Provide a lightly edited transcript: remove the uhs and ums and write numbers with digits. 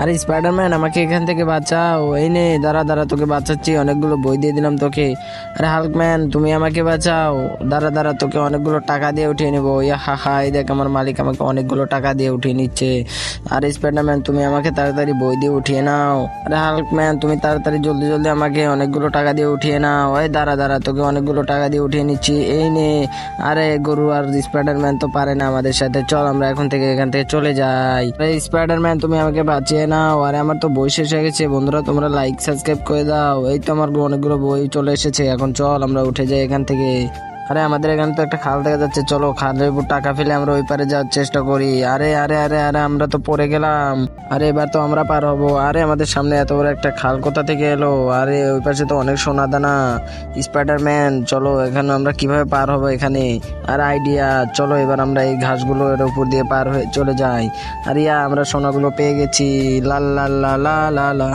আরে স্পাইডারম্যান, আমাকে এখান থেকে বাঁচাও। এই নে, দাঁড়া দাঁড়া, তোকে বাঁচাচ্ছি, অনেকগুলো বই দিয়ে দিলাম তোকে। আরে হাল্কম্যান, তুমি আমাকে বাঁচাও। দাঁড়া দাঁড়া, তোকে অনেকগুলো টাকা দিয়ে উঠিয়ে নেবো। ইয়া হা হা, এই দেখ আমার মালিক আমাকে অনেকগুলো টাকা দিয়ে উঠিয়ে নিচ্ছে। আরে স্পাইডারম্যান, তুমি আমাকে তাড়াতাড়ি বই দিয়ে উঠিয়ে নাও। আরে হাল্কম্যান, তুমি তাড়াতাড়ি জলদি জলদি আমাকে অনেকগুলো টাকা দিয়ে উঠিয়ে নাও। এই দাঁড়া দাঁড়া, তোকে অনেকগুলো টাকা দিয়ে উঠিয়ে নিচ্ছি, এই নে। আরে গরু আর স্পাইডারম্যান তো পারে না আমাদের সাথে, চল আমরা এখন থেকে এখান থেকে চলে যাই। এই স্পাইডারম্যান, তুমি আমাকে বাঁচিয়ে নাও। আরে আমার তো বই শেষ হয়ে গেছে। বন্ধুরা, তোমরা লাইক সাবস্ক্রাইব করে দাও। এই তো আমার অনেকগুলো বই চলে এসেছে, এখন চল আমরা উঠে যাই এখান থেকে। আরে আমাদের এখানে তো একটা খাল দেখা যাচ্ছে, চলো খালের উপর টাকা ফেলে আমরা ওই পারে যাওয়ার চেষ্টা করি। আরে আরে আরে আরে, আমরা তো পড়ে গেলাম। আরে এবার তো আমরা পার হবো। আরে আমাদের সামনে এত বড় একটা খাল কোথা থেকে এলো? আরে ওই পাশে তো অনেক সোনা দানা। স্পাইডারম্যান, চলো এখানে আমরা কিভাবে পার হবো এখানে? আর আইডিয়া, চলো এবার আমরা এই ঘাসগুলো এর উপর দিয়ে পার হয়ে চলে যাই। আর ইয়া, আমরা সোনাগুলো পেয়ে গেছি। লা লা লা লা লা লা।